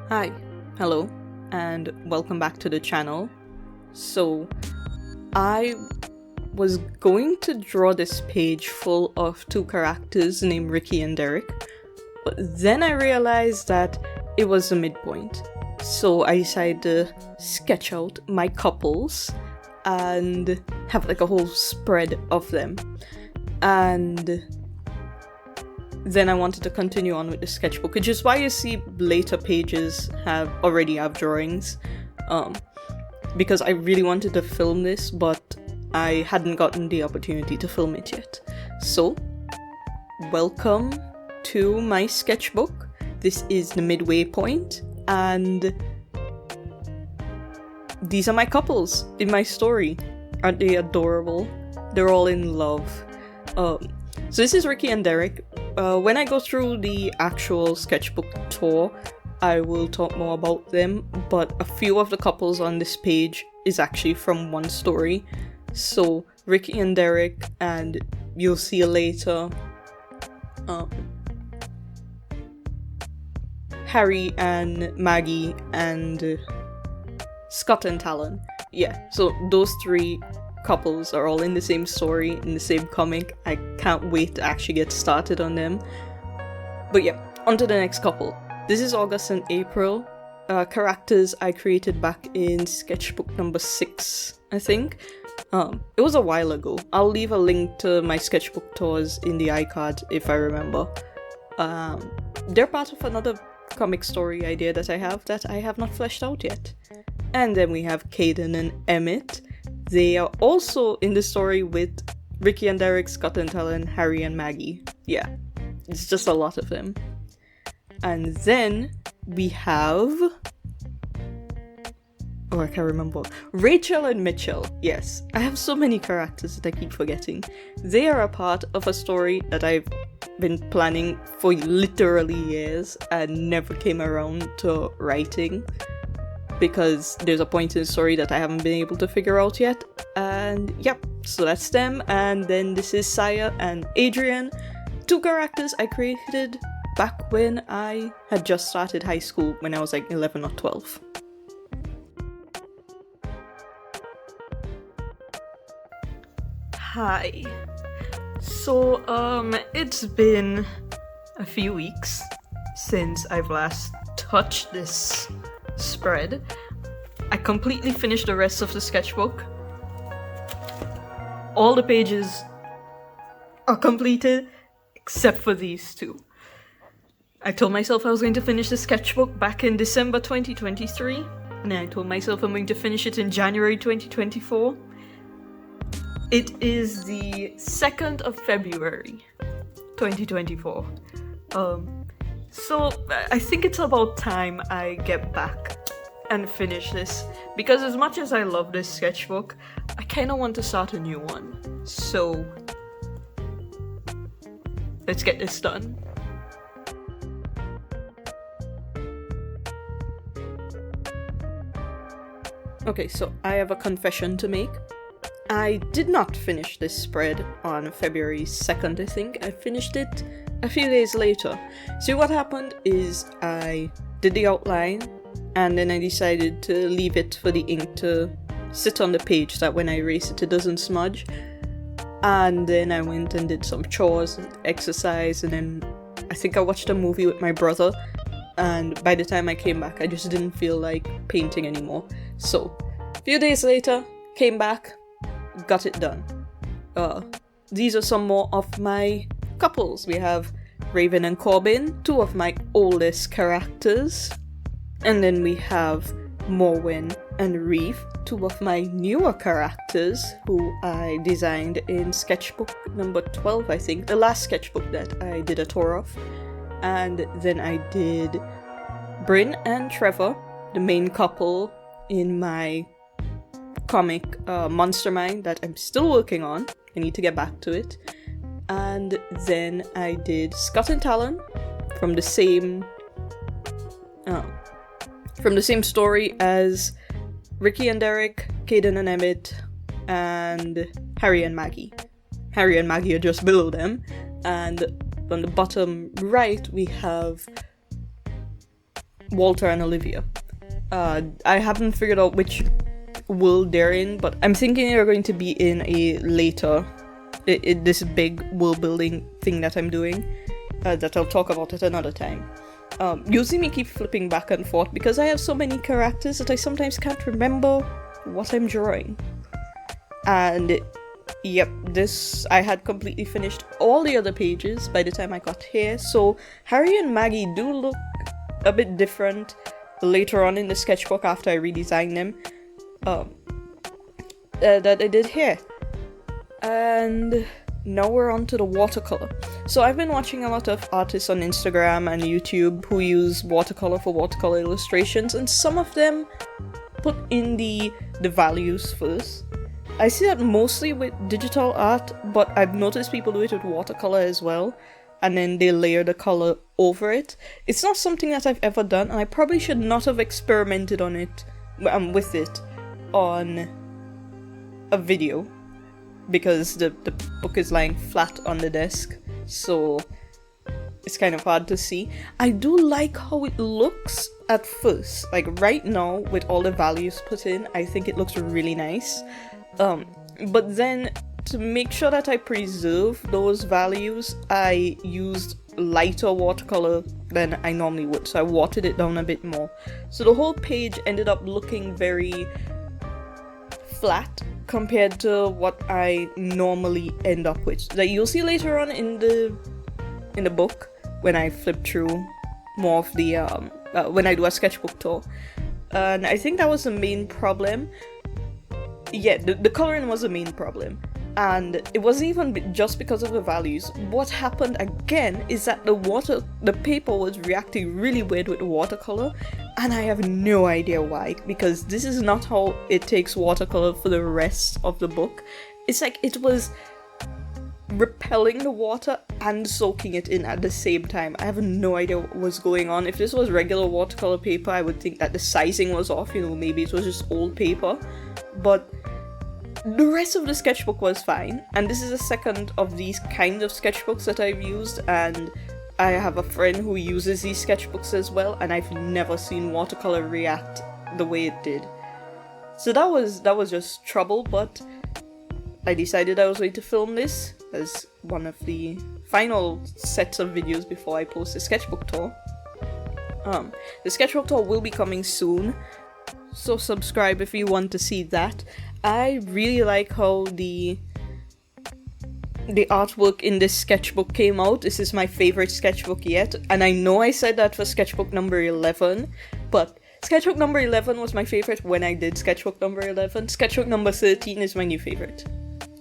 Hi, hello, and welcome back to the channel. So, I was going to draw this page full of two characters named Ricky and Derek, but then I realized that it was a midpoint. So I decided to sketch out my couples and have like a whole spread of them. And then I wanted to continue on with the sketchbook, which is why you see later pages already have drawings. Because I really wanted to film this, but I hadn't gotten the opportunity to film it yet. So, welcome to my sketchbook. This is the midway point, and these are my couples in my story. Aren't they adorable? They're all in love. So this is Ricky and Derek. When I go through the actual sketchbook tour, I will talk more about them, but a few of the couples on this page is actually from one story. So Ricky and Derek, and you'll see later, Harry and Maggie, and Scott and Talon. Yeah, so those three couples are all in the same story, in the same comic. I can't wait to actually get started on them. But yeah, on to the next couple. This is August and April. Characters I created back in sketchbook number 6, I think. It was a while ago. I'll leave a link to my sketchbook tours in the iCard if I remember. They're part of another comic story idea that I have not fleshed out yet. And then we have Caden and Emmett. They are also in the story with Ricky and Derek, Scott and Talon, Harry and Maggie. Yeah, it's just a lot of them. And then we have... oh, I can't remember. Rachel and Mitchell. Yes, I have so many characters that I keep forgetting. They are a part of a story that I've been planning for literally years and never came around to writing, because there's a point in the story that I haven't been able to figure out yet. And yep, so that's them. And then this is Saya and Adrian, two characters I created back when I had just started high school, when I was like 11 or 12. Hi. So, it's been a few weeks since I've last touched this spread. I completely finished the rest of the sketchbook. All the pages are completed except for these two. I told myself I was going to finish the sketchbook back in December 2023, and then I told myself I'm going to finish it in January 2024. It is the 2nd of February 2024. So I think it's about time I get back and finish this, because as much as I love this sketchbook, I kind of want to start a new one. So let's get this done. Okay, so I have a confession to make. I did not finish this spread on February 2nd, I think. I finished it a few days later. So what happened is I did the outline, and then I decided to leave it for the ink to sit on the page so that when I erase it, it doesn't smudge. And then I went and did some chores, exercise, and then I think I watched a movie with my brother. And by the time I came back, I just didn't feel like painting anymore. So, a few days later, came back, got it done. These are some more of my couples. We have Raven and Corbin, two of my oldest characters. And then we have Morwen and Reeve, two of my newer characters who I designed in sketchbook number 12, I think. The last sketchbook that I did a tour of. And then I did Bryn and Trevor, the main couple in my comic Monster Mind that I'm still working on. I need to get back to it. And then I did Scott and Talon from the same story as Ricky and Derek, Caden and Emmett, and Harry and Maggie. Harry and Maggie are just below them. And on the bottom right, we have Walter and Olivia. I haven't figured out which world they're in, but I'm thinking they're going to be in a later, this big world building thing that I'm doing, that I'll talk about at another time. You'll see me keep flipping back and forth because I have so many characters that I sometimes can't remember what I'm drawing. And yep, I had completely finished all the other pages by the time I got here, so Harry and Maggie do look a bit different later on in the sketchbook after I redesigned them, that I did here. And now we're on to the watercolor. So I've been watching a lot of artists on Instagram and YouTube who use watercolor for watercolor illustrations, and some of them put in the values first. I see that mostly with digital art, but I've noticed people do it with watercolor as well, and then they layer the color over it. It's not something that I've ever done, and I probably should not have experimented on it, with it on a video, because the book is lying flat on the desk, so it's kind of hard to see. I do like how it looks at first. Like right now, with all the values put in, I think it looks really nice. But then, to make sure that I preserve those values, I used lighter watercolor than I normally would, so I watered it down a bit more. So the whole page ended up looking very flat compared to what I normally end up with. Like you'll see later on in the book, when I flip through more of the when I do a sketchbook tour. And I think that was the main problem. Yeah, the coloring was the main problem. And it wasn't even just because of the values. What happened again is that the paper was reacting really weird with the watercolor, and I have no idea why, because this is not how it takes watercolor for the rest of the book. It's like it was repelling the water and soaking it in at the same time. I have no idea what was going on. If this was regular watercolor paper, I would think that the sizing was off, maybe it was just old paper. But the rest of the sketchbook was fine, and this is the second of these kinds of sketchbooks that I've used, and I have a friend who uses these sketchbooks as well, and I've never seen watercolor react the way it did. So that was just trouble, but I decided I was going to film this as one of the final sets of videos before I post the sketchbook tour. The sketchbook tour will be coming soon, so subscribe if you want to see that. I really like how the artwork in this sketchbook came out. This is my favorite sketchbook yet, and I know I said that for sketchbook number 11, but sketchbook number 11 was my favorite when I did sketchbook number 11. Sketchbook number 13 is my new favorite.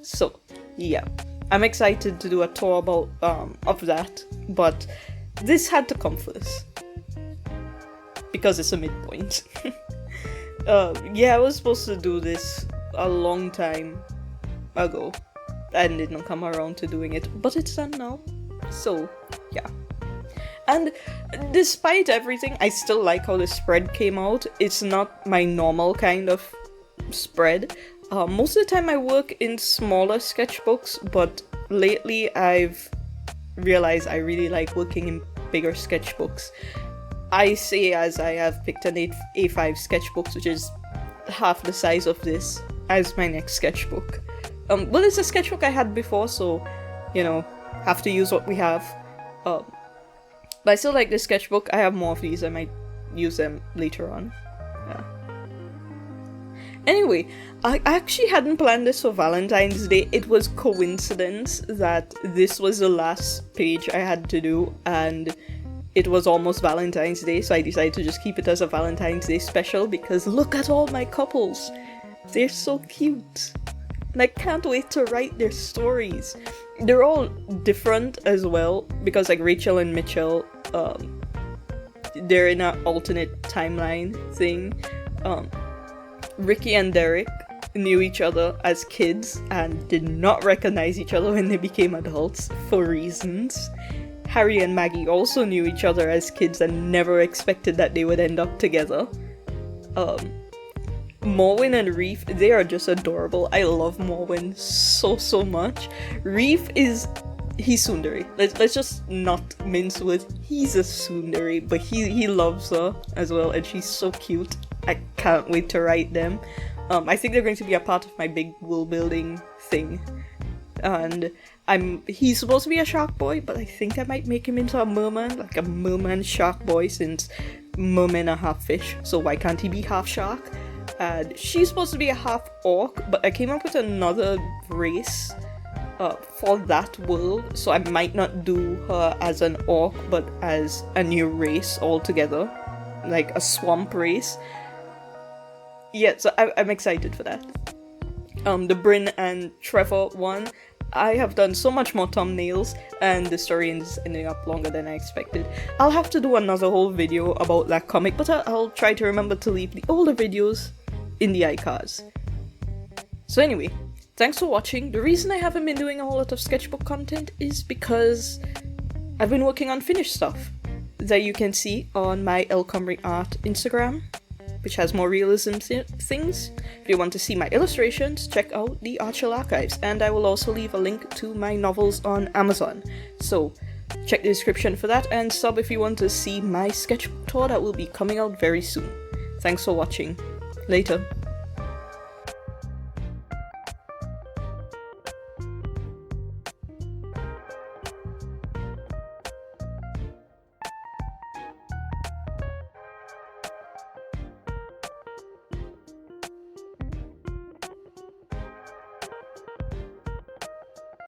So, yeah. I'm excited to do a tour about of that, but this had to come first, because it's a midpoint. Yeah, I was supposed to do this a long time ago and didn't come around to doing it, but it's done now, so yeah. And despite everything, I still like how the spread came out. It's not my normal kind of spread. Most of the time I work in smaller sketchbooks, but lately I've realized I really like working in bigger sketchbooks. I say as I have picked an A5 sketchbook, which is half the size of this, as my next sketchbook. Well, it's a sketchbook I had before, so, have to use what we have. But I still like this sketchbook. I have more of these. I might use them later on. Yeah. Anyway, I actually hadn't planned this for Valentine's Day. It was coincidence that this was the last page I had to do, and it was almost Valentine's Day, so I decided to just keep it as a Valentine's Day special, because look at all my couples! They're so cute! And I can't wait to write their stories. They're all different as well, because like Rachel and Mitchell, they're in an alternate timeline thing. Ricky and Derek knew each other as kids and did not recognize each other when they became adults, for reasons. Harry and Maggie also knew each other as kids and never expected that they would end up together. Morwen and Reef, they are just adorable. I love Morwen so much. Reef is he's tsundere. Let's just not mince words. He's a tsundere, but he loves her as well, and she's so cute. I can't wait to write them. I think they're going to be a part of my big world building thing. And he's supposed to be a shark boy, but I think I might make him into a merman, like a merman shark boy, since mermen are half fish, so why can't he be half shark? And she's supposed to be a half orc, but I came up with another race for that world, so I might not do her as an orc, but as a new race altogether, like a swamp race. Yeah, so I'm excited for that. The Bryn and Trevor one, I have done so much more thumbnails, and the story is ending up longer than I expected. I'll have to do another whole video about that comic, but I'll try to remember to leave the older videos in the iCards. So anyway, thanks for watching. The reason I haven't been doing a whole lot of sketchbook content is because I've been working on finished stuff that you can see on my Elcomrie Art Instagram, which has more realism things. If you want to see my illustrations, check out the Archel Archives, and I will also leave a link to my novels on Amazon. So check the description for that, and sub if you want to see my sketchbook tour that will be coming out very soon. Thanks for watching. Later.